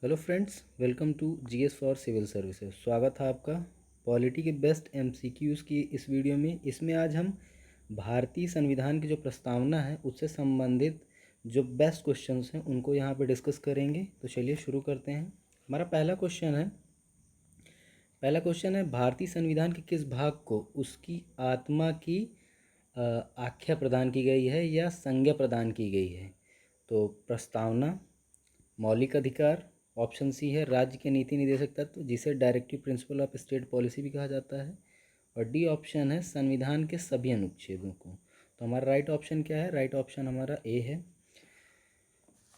Hello friends, welcome to GS for civil services. स्वागत है आपका पॉलिटी के बेस्ट एमसीक्यूज़ की इस वीडियो में। इसमें आज हम भारतीय संविधान की जो प्रस्तावना है उससे संबंधित जो बेस्ट क्वेश्चंस हैं उनको यहाँ पे डिस्कस करेंगे। तो चलिए शुरू करते हैं। हमारा पहला क्वेश्चन है भारतीय संविधान के किस भाग को उसकी आत्मा की आख्या प्रदान की गई है या संज्ञा प्रदान की गई है? तो प्रस्तावना, मौलिक अधिकार, ऑप्शन सी है राज्य के नीति निर्देशक तत्व जिसे directive principle of state policy भी कहा जाता है, और डी ऑप्शन है संविधान के सभी अनुच्छेदों को। तो हमारा राइट ऑप्शन क्या है? राइट ऑप्शन हमारा ए है।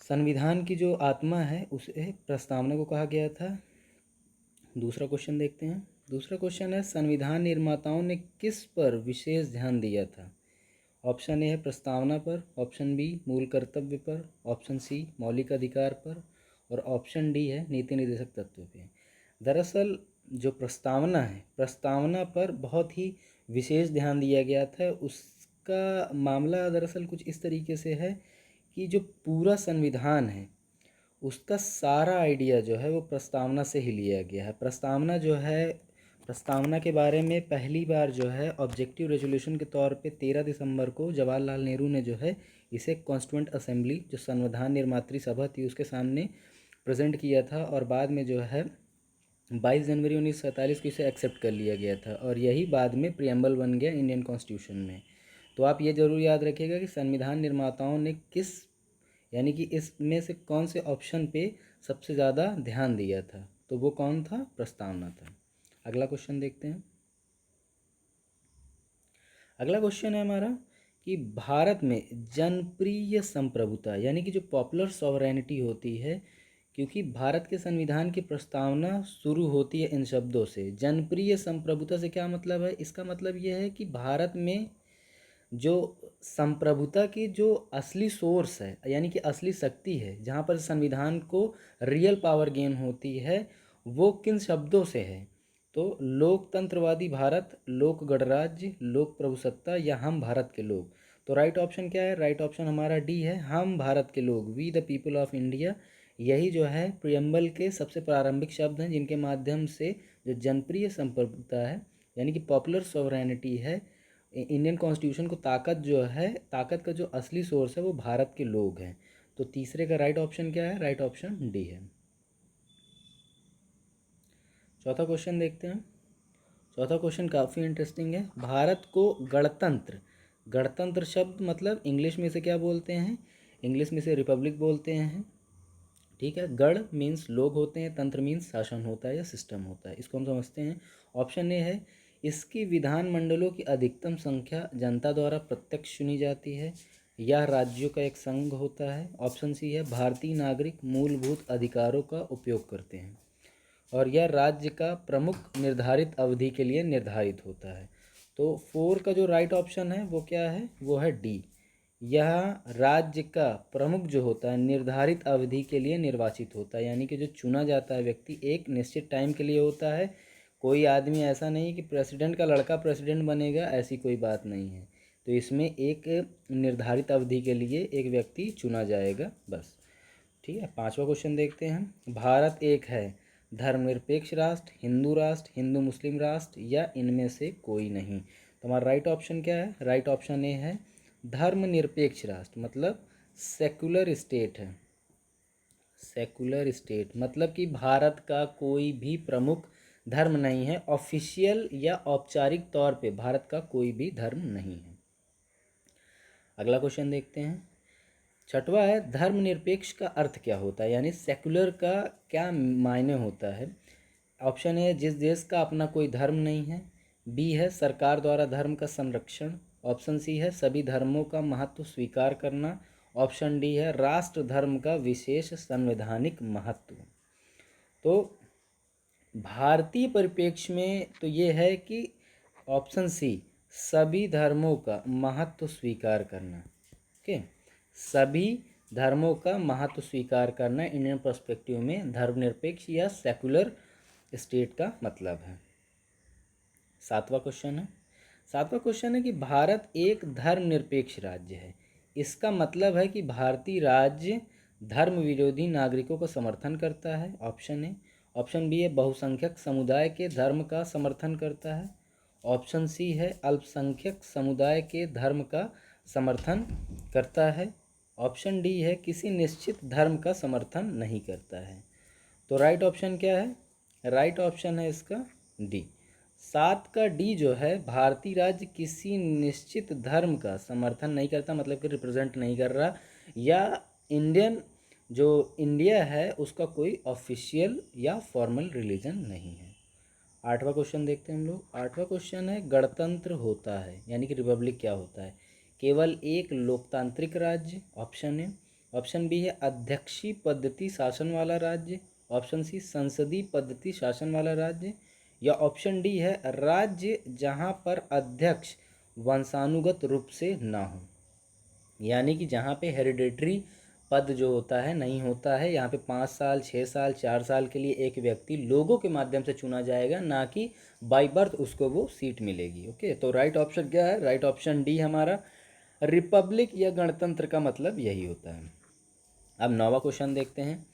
संविधान की जो आत्मा है उसे प्रस्तावना को कहा गया था। दूसरा क्वेश्चन देखते हैं। दूसरा क्वेश्चन है संविधान निर्माताओं ने किस पर विशेष ध्यान दिया था? ऑप्शन ए है प्रस्तावना पर, ऑप्शन बी मूल कर्तव्य पर, ऑप्शन सी मौलिक अधिकार पर, और ऑप्शन डी है नीति निर्देशक तत्व पे। दरअसल जो प्रस्तावना है, प्रस्तावना पर बहुत ही विशेष ध्यान दिया गया था। उसका मामला दरअसल कुछ इस तरीके से है कि जो पूरा संविधान है उसका सारा आइडिया जो है वो प्रस्तावना से ही लिया गया है। प्रस्तावना के बारे में पहली बार जो है ऑब्जेक्टिव रेजोल्यूशन के तौर पे 13 दिसंबर को जवाहरलाल नेहरू ने जो है इसे कॉन्स्टिट्यूएंट असेंबली, जो संविधान निर्मात्री सभा थी, उसके सामने प्रेजेंट किया था, और बाद में जो है 22 जनवरी 1947 को इसे एक्सेप्ट कर लिया गया था, और यही बाद में प्रियम्बल बन गया इंडियन कॉन्स्टिट्यूशन में। तो आप ये ज़रूर याद रखिएगा कि संविधान निर्माताओं ने किस, यानी कि इसमें से कौन से ऑप्शन पे सबसे ज़्यादा ध्यान दिया था, तो वो कौन था? प्रस्तावना था। अगला क्वेश्चन देखते हैं। अगला क्वेश्चन है हमारा कि भारत में जनप्रिय संप्रभुता यानी कि जो पॉपुलर सॉवरेनिटी होती है, क्योंकि भारत के संविधान की प्रस्तावना शुरू होती है इन शब्दों से। जनप्रिय संप्रभुता से क्या मतलब है? इसका मतलब यह है कि भारत में जो संप्रभुता की जो असली सोर्स है, यानी कि असली शक्ति है, जहाँ पर संविधान को रियल पावर गेन होती है, वो किन शब्दों से है? तो लोकतंत्रवादी भारत, लोक गणराज्य, लोक प्रभुसत्ता, या हम भारत के लोग। तो राइट ऑप्शन क्या है? राइट ऑप्शन हमारा डी है, हम भारत के लोग, we the people of India. यही जो है प्रियम्बल के सबसे प्रारंभिक शब्द हैं जिनके माध्यम से जो जनप्रिय संप्रभुता है यानी कि पॉपुलर सॉवरेनिटी है, इंडियन कॉन्स्टिट्यूशन को ताकत जो है, ताकत का जो असली सोर्स है वो भारत के लोग हैं। तो तीसरे का राइट ऑप्शन क्या है? राइट ऑप्शन डी है। चौथा क्वेश्चन देखते हैं। चौथा क्वेश्चन काफ़ी इंटरेस्टिंग है। भारत को गणतंत्र, गणतंत्र शब्द मतलब इंग्लिश में से क्या बोलते हैं? इंग्लिश में से रिपब्लिक बोलते हैं, ठीक है। गण मीन्स लोग होते हैं, तंत्र मीन्स शासन होता है या सिस्टम होता है। इसको हम समझते हैं। ऑप्शन ए है इसकी विधानमंडलों की अधिकतम संख्या जनता द्वारा प्रत्यक्ष चुनी जाती है या राज्यों का एक संघ होता है। ऑप्शन सी है भारतीय नागरिक मूलभूत अधिकारों का उपयोग करते हैं, और यह राज्य का प्रमुख निर्धारित अवधि के लिए निर्धारित होता है। तो फोर का जो राइट ऑप्शन है वो क्या है? वो है डी। यह राज्य का प्रमुख जो होता है निर्धारित अवधि के लिए निर्वाचित होता है, यानी कि जो चुना जाता है व्यक्ति एक निश्चित टाइम के लिए होता है। कोई आदमी ऐसा नहीं कि प्रेसिडेंट का लड़का प्रेसिडेंट बनेगा, ऐसी कोई बात नहीं है। तो इसमें एक निर्धारित अवधि के लिए एक व्यक्ति चुना जाएगा, बस। ठीक है। पांचवा क्वेश्चन देखते हैं। भारत एक है धर्मनिरपेक्ष राष्ट्र, हिंदू मुस्लिम राष्ट्र, या इनमें से कोई नहीं? तो हमारा राइट ऑप्शन क्या है? राइट ऑप्शन ए है धर्मनिरपेक्ष राष्ट्र, मतलब सेकुलर स्टेट है। सेकुलर स्टेट मतलब कि भारत का कोई भी प्रमुख धर्म नहीं है, ऑफिशियल या औपचारिक तौर पे भारत का कोई भी धर्म नहीं है। अगला क्वेश्चन देखते हैं। छठवा है धर्मनिरपेक्ष का अर्थ क्या होता है, यानी सेकुलर का क्या मायने होता है? ऑप्शन ए जिस देश का अपना कोई धर्म नहीं है, बी है सरकार द्वारा धर्म का संरक्षण, ऑप्शन सी है सभी धर्मों का महत्व स्वीकार करना, ऑप्शन डी है राष्ट्र धर्म का विशेष संवैधानिक महत्व। तो भारतीय परिप्रेक्ष्य में तो ये है कि ऑप्शन सी सभी धर्मों का महत्व स्वीकार करना। ओके, सभी धर्मों का महत्व स्वीकार करना इंडियन पर्सपेक्टिव में धर्मनिरपेक्ष या सेकुलर स्टेट का मतलब है। सातवां क्वेश्चन है कि भारत एक धर्मनिरपेक्ष राज्य है। इसका मतलब है कि भारतीय राज्य धर्म विरोधी नागरिकों का समर्थन करता है, ऑप्शन ए। ऑप्शन बी है बहुसंख्यक समुदाय के धर्म का समर्थन करता है। ऑप्शन सी है अल्पसंख्यक समुदाय के धर्म का समर्थन करता है। ऑप्शन डी है किसी निश्चित धर्म का समर्थन नहीं करता है। तो राइट ऑप्शन क्या है? राइट ऑप्शन है इसका डी। 7 का डी जो है, भारतीय राज्य किसी निश्चित धर्म का समर्थन नहीं करता, मतलब कि रिप्रेजेंट नहीं कर रहा, या इंडियन जो इंडिया है उसका कोई ऑफिशियल या फॉर्मल रिलीजन नहीं है। 8वां क्वेश्चन देखते हैं हम लोग। 8वां क्वेश्चन है गणतंत्र होता है यानी कि रिपब्लिक क्या होता है? केवल एक लोकतांत्रिक राज्य, ऑप्शन ए। ऑप्शन बी है अध्यक्षीय पद्धति शासन वाला राज्य। ऑप्शन सी संसदीय पद्धति शासन वाला राज्य। या ऑप्शन डी है राज्य जहां पर अध्यक्ष वंशानुगत रूप से ना हो, यानी कि जहाँ पे हेरिडेटरी पद जो होता है नहीं होता है। यहाँ पे 5 साल 6 साल 4 साल के लिए एक व्यक्ति लोगों के माध्यम से चुना जाएगा, ना कि बाई बर्थ उसको वो सीट मिलेगी। ओके, तो राइट ऑप्शन क्या है? राइट ऑप्शन डी हमारा। रिपब्लिक या गणतंत्र का मतलब यही होता है। अब 9वां क्वेश्चन देखते हैं।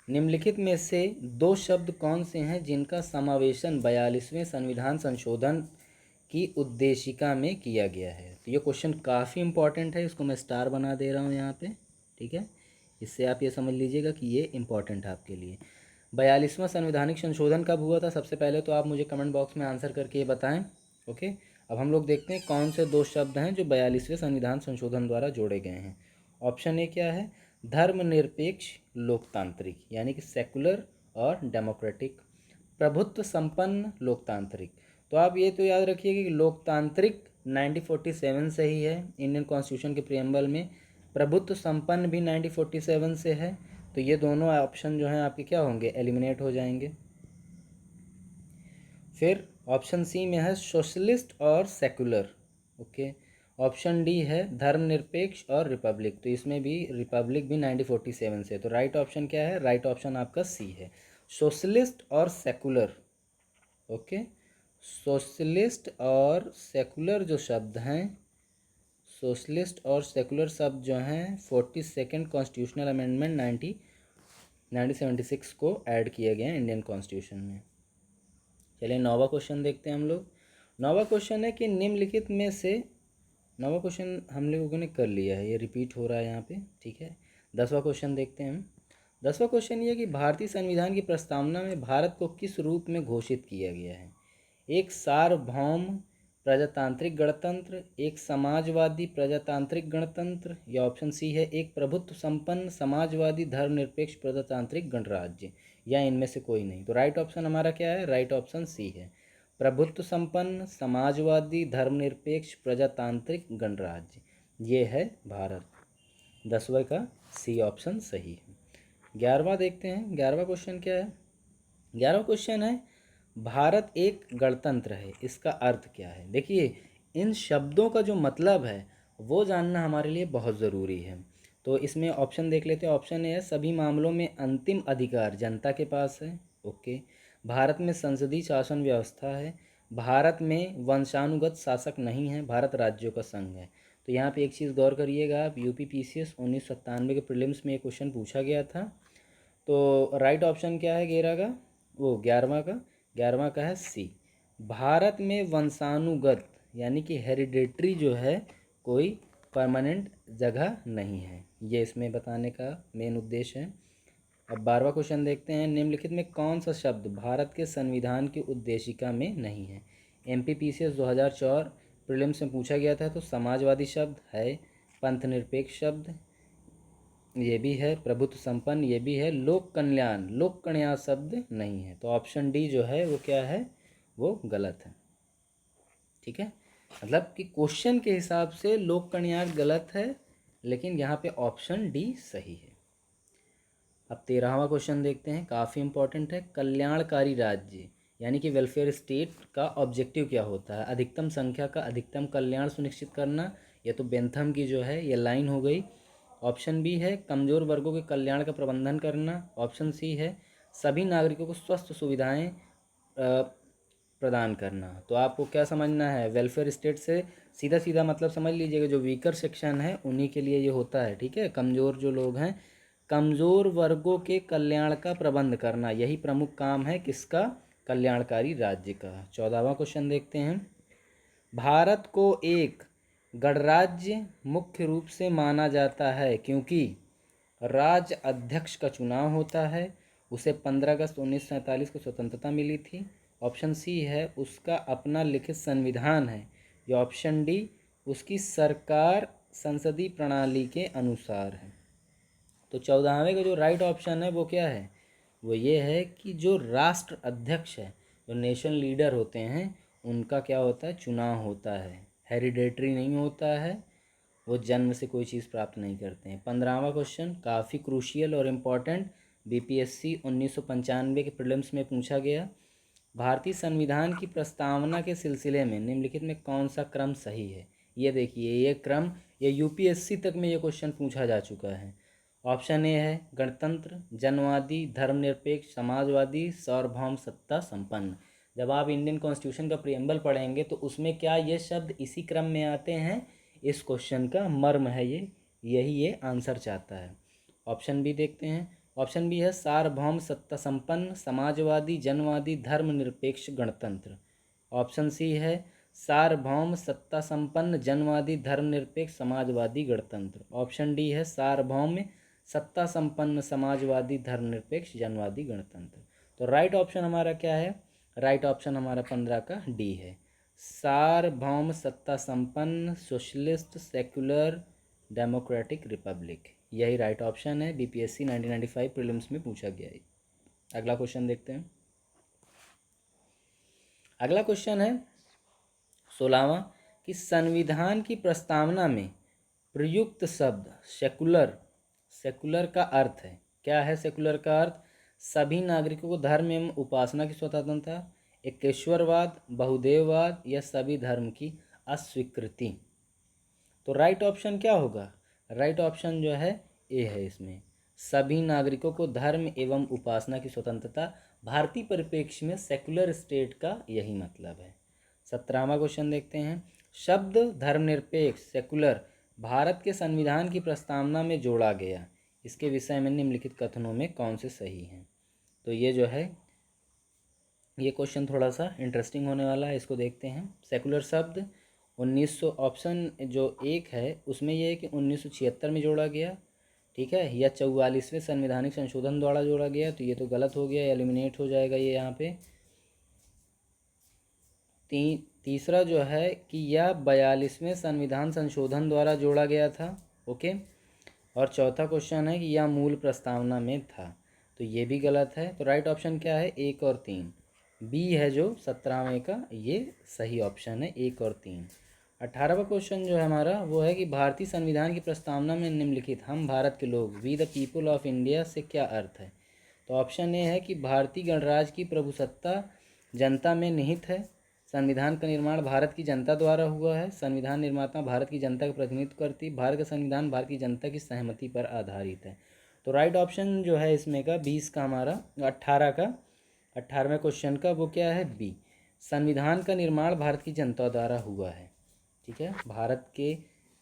निम्नलिखित में से 2 शब्द कौन से हैं जिनका समावेशन 42वें संविधान संशोधन की उद्देशिका में किया गया है? तो ये क्वेश्चन काफ़ी इंपॉर्टेंट है, इसको मैं स्टार बना दे रहा हूँ यहाँ पे, ठीक है। इससे आप ये समझ लीजिएगा कि ये इंपॉर्टेंट है आपके लिए। 42वां संवैधानिक संशोधन कब हुआ था? सबसे पहले तो आप मुझे कमेंट बॉक्स में आंसर करके ये बताएं। ओके, अब हम लोग देखते हैं कौन से 2 शब्द हैं जो 42वें संविधान संशोधन द्वारा जोड़े गए हैं। ऑप्शन ए क्या है? धर्मनिरपेक्ष लोकतांत्रिक यानी कि सेकुलर और डेमोक्रेटिक। प्रभुत्व संपन्न लोकतांत्रिक, तो आप ये तो याद रखिए कि लोकतांत्रिक 1947 से ही है इंडियन कॉन्स्टिट्यूशन के प्रियम्बल में। प्रभुत्व संपन्न भी 1947 से है। तो ये दोनों ऑप्शन जो हैं आपके क्या होंगे? एलिमिनेट हो जाएंगे। फिर ऑप्शन सी में है सोशलिस्ट और सेकुलर। ओके, ऑप्शन डी है धर्मनिरपेक्ष और रिपब्लिक, तो इसमें भी रिपब्लिक भी 1947 से। तो राइट ऑप्शन क्या है? राइट ऑप्शन आपका सी है, सोशलिस्ट और सेकुलर। ओके, सोशलिस्ट और सेकुलर जो शब्द हैं, सोशलिस्ट और सेकुलर शब्द जो हैं 42nd कॉन्स्टिट्यूशनल अमेंडमेंट 1976 को ऐड किए गए हैं इंडियन कॉन्स्टिट्यूशन में। चलिए 9वां क्वेश्चन देखते हैं हम लोग। 9वां क्वेश्चन है कि निम्नलिखित में से, 9वां क्वेश्चन हम लोगों ने कर लिया है, ये रिपीट हो रहा है यहाँ पे, ठीक है। 10वां क्वेश्चन देखते हैं हम। 10वां क्वेश्चन ये कि भारतीय संविधान की प्रस्तावना में भारत को किस रूप में घोषित किया गया है? एक सार्वभौम प्रजातांत्रिक गणतंत्र, एक समाजवादी प्रजातांत्रिक गणतंत्र, या ऑप्शन सी है एक प्रभुत्व संपन्न समाजवादी धर्मनिरपेक्ष प्रजातांत्रिक गणराज्य, या इनमें से कोई नहीं। तो राइट ऑप्शन हमारा क्या है? राइट ऑप्शन सी है, प्रभुत्व संपन्न समाजवादी धर्मनिरपेक्ष प्रजातांत्रिक गणराज्य, ये है भारत। 10वें का सी ऑप्शन सही है। 11वां देखते हैं। 11वां क्वेश्चन क्या है? 11वां क्वेश्चन है भारत एक गणतंत्र है, इसका अर्थ क्या है? देखिए, इन शब्दों का जो मतलब है वो जानना हमारे लिए बहुत ज़रूरी है। तो इसमें ऑप्शन देख लेते हैं। ऑप्शन ए है सभी मामलों में अंतिम अधिकार जनता के पास है। ओके, भारत में संसदीय शासन व्यवस्था है, भारत में वंशानुगत शासक नहीं है, भारत राज्यों का संघ है। तो यहाँ पे एक चीज़ गौर करिएगा आप, यूपी पीसीएस 1997 के प्रीलिम्स में ये क्वेश्चन पूछा गया था। तो राइट ऑप्शन क्या है 11 का? वो 11वां का, 11वां का है सी, भारत में वंशानुगत यानी कि हेरिडेटरी जो है कोई परमानेंट जगह नहीं है, ये इसमें बताने का मेन उद्देश्य है। अब 12वां क्वेश्चन देखते हैं। निम्नलिखित में कौन सा शब्द भारत के संविधान की उद्देशिका में नहीं है? एमपीपीसीएस 2004 प्रीलिम्स में पूछा गया था, तो समाजवादी शब्द है, पंथनिरपेक्ष शब्द ये भी है, प्रभुत्व संपन्न ये भी है, लोक कल्याण लोक कल्याण शब्द नहीं है। तो ऑप्शन डी जो है वो क्या है? वो गलत है, ठीक है। मतलब कि क्वेश्चन के हिसाब से लोक कल्याण गलत है, लेकिन यहाँ पे ऑप्शन डी सही है। अब 13वां क्वेश्चन देखते हैं, काफ़ी इंपॉर्टेंट है। कल्याणकारी राज्य यानी कि वेलफेयर स्टेट का ऑब्जेक्टिव क्या होता है? अधिकतम संख्या का अधिकतम कल्याण सुनिश्चित करना, ये तो बेंथम की जो है ये लाइन हो गई। ऑप्शन बी है कमज़ोर वर्गों के कल्याण का प्रबंधन करना। ऑप्शन सी है सभी नागरिकों को स्वस्थ सुविधाएं प्रदान करना। तो आपको क्या समझना है? वेलफेयर स्टेट से सीधा सीधा मतलब समझ लीजिएगा जो वीकर सेक्शन है उन्हीं के लिए ये होता है, ठीक है। कमज़ोर जो लोग हैं कमज़ोर वर्गों के कल्याण का प्रबंध करना, यही प्रमुख काम है किसका? कल्याणकारी राज्य का। 14वां क्वेश्चन देखते हैं। भारत को एक गणराज्य मुख्य रूप से माना जाता है क्योंकि राज्य अध्यक्ष का चुनाव होता है, उसे 15 अगस्त 1947 को स्वतंत्रता मिली थी। ऑप्शन सी है उसका अपना लिखित संविधान है, या ऑप्शन डी उसकी सरकार संसदीय प्रणाली के अनुसार है। तो 14वें का जो राइट ऑप्शन है वो क्या है? वो ये है कि जो राष्ट्र अध्यक्ष है, जो नेशन लीडर होते हैं, उनका क्या होता है? चुनाव होता है। हेरिडेटरी नहीं होता है, वो जन्म से कोई चीज़ प्राप्त नहीं करते हैं। 15वां क्वेश्चन काफ़ी क्रूशियल और इम्पॉर्टेंट, बीपीएससी 1995 के प्रीलिम्स में पूछा गया। भारतीय संविधान की प्रस्तावना के सिलसिले में निम्नलिखित में कौन सा क्रम सही है? ये देखिए, ये क्रम ये यूपीएससी तक में ये क्वेश्चन पूछा जा चुका है। ऑप्शन ए है गणतंत्र, जनवादी, धर्मनिरपेक्ष, समाजवादी, सार्वभौम सत्ता संपन्न। जब आप इंडियन कॉन्स्टिट्यूशन का प्रियम्बल पढ़ेंगे तो उसमें क्या ये शब्द इसी क्रम में आते हैं? इस क्वेश्चन का मर्म है ये, यही ये आंसर चाहता है। ऑप्शन बी देखते हैं। ऑप्शन बी है सार्वभौम सत्ता संपन्न, समाजवादी, जनवादी, धर्मनिरपेक्ष, गणतंत्र। ऑप्शन सी है सार्वभौम सत्ता संपन्न, जनवादी, धर्मनिरपेक्ष, समाजवादी, गणतंत्र। ऑप्शन डी है सार्वभौम सत्ता संपन्न, समाजवादी, धर्मनिरपेक्ष, जनवादी, गणतंत्र। तो राइट ऑप्शन हमारा क्या है? राइट ऑप्शन हमारा 15 का डी है, सार्वभौम सत्ता संपन्न, सोशलिस्ट, सेक्युलर, डेमोक्रेटिक रिपब्लिक। यही राइट ऑप्शन है, बीपीएससी 1995 प्रीलिम्स में पूछा गया है। अगला क्वेश्चन देखते हैं। अगला क्वेश्चन है 16वां कि संविधान की प्रस्तावना में प्रयुक्त शब्द सेकुलर, सेकुलर का अर्थ है क्या है? सेकुलर का अर्थ सभी नागरिकों को धर्म एवं उपासना की स्वतंत्रता, एकेश्वरवाद, बहुदेववाद, या सभी धर्म की अस्वीकृति। तो राइट ऑप्शन क्या होगा? राइट ऑप्शन जो है ए है इसमें, सभी नागरिकों को धर्म एवं उपासना की स्वतंत्रता। भारतीय परिप्रेक्ष्य में सेकुलर स्टेट का यही मतलब है। 17वां क्वेश्चन देखते हैं। शब्द धर्मनिरपेक्ष, सेकुलर भारत के संविधान की प्रस्तावना में जोड़ा गया, इसके विषय में निम्नलिखित कथनों में कौन से सही हैं? तो ये जो है ये क्वेश्चन थोड़ा सा इंटरेस्टिंग होने वाला है, इसको देखते हैं। सेकुलर शब्द 1900 ऑप्शन जो एक है उसमें यह है कि 1976 में जोड़ा गया, ठीक है, या 44वें संवैधानिक संशोधन द्वारा जोड़ा गया, तो ये तो गलत हो गया, एलिमिनेट हो जाएगा ये यहाँ पे। तीसरा जो है कि यह 42वें संविधान संशोधन द्वारा जोड़ा गया था, ओके। और चौथा क्वेश्चन है कि यह मूल प्रस्तावना में था, तो ये भी गलत है। तो राइट ऑप्शन क्या है? 1 और 3, बी है जो 17वें का, ये सही ऑप्शन है 1 और 3। 18वां क्वेश्चन जो है हमारा वो है कि भारतीय संविधान की प्रस्तावना में निम्नलिखित हम भारत के लोग, we the people of India से क्या अर्थ है? तो ऑप्शन ए है कि भारतीय गणराज्य की प्रभुसत्ता जनता में निहित है, संविधान का निर्माण भारत की जनता द्वारा हुआ है, संविधान निर्माता भारत की जनता का प्रतिनिधित्व करती, भारत का संविधान भारत की जनता की सहमति पर आधारित है। तो राइट ऑप्शन जो है इसमें का 20 का हमारा 18वें क्वेश्चन का वो क्या है? बी, संविधान का निर्माण भारत की जनता द्वारा हुआ है, ठीक है। भारत के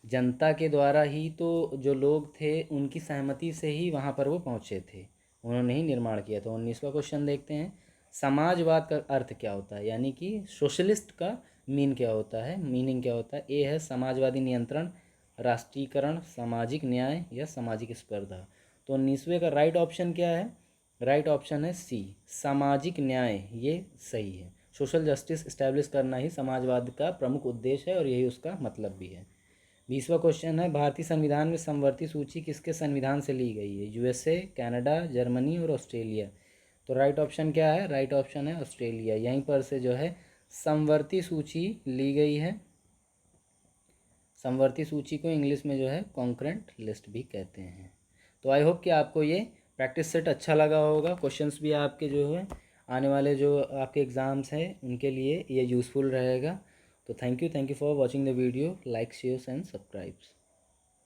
जनता के द्वारा ही तो जो लोग थे उनकी सहमति से ही वहाँ पर वो पहुँचे थे, उन्होंने ही निर्माण किया था। 19वां क्वेश्चन देखते हैं। समाजवाद का अर्थ क्या होता है, यानी कि सोशलिस्ट का मीनिंग क्या होता है? ए है समाजवादी नियंत्रण, राष्ट्रीयकरण, सामाजिक न्याय, या सामाजिक स्पर्धा। तो 19वें का राइट ऑप्शन क्या है? राइट ऑप्शन है सी, सामाजिक न्याय, ये सही है। सोशल जस्टिस इस्टेब्लिश करना ही समाजवाद का प्रमुख उद्देश्य है और यही उसका मतलब भी है। 20वां क्वेश्चन है भारतीय संविधान में समवर्ती सूची किसके संविधान से ली गई है? यूएसए, कनाडा, जर्मनी और ऑस्ट्रेलिया। तो राइट ऑप्शन क्या है? राइट ऑप्शन है ऑस्ट्रेलिया, यहीं पर से जो है समवर्ती सूची ली गई है। समवर्ती सूची को इंग्लिश में जो है कॉन्करेंट लिस्ट भी कहते हैं। तो आई होप कि आपको ये प्रैक्टिस सेट अच्छा लगा होगा, क्वेश्चंस भी आपके जो है आने वाले जो आपके एग्ज़ाम्स हैं उनके लिए ये यूज़फुल रहेगा। तो thank you for watching the video, like share and subscribes.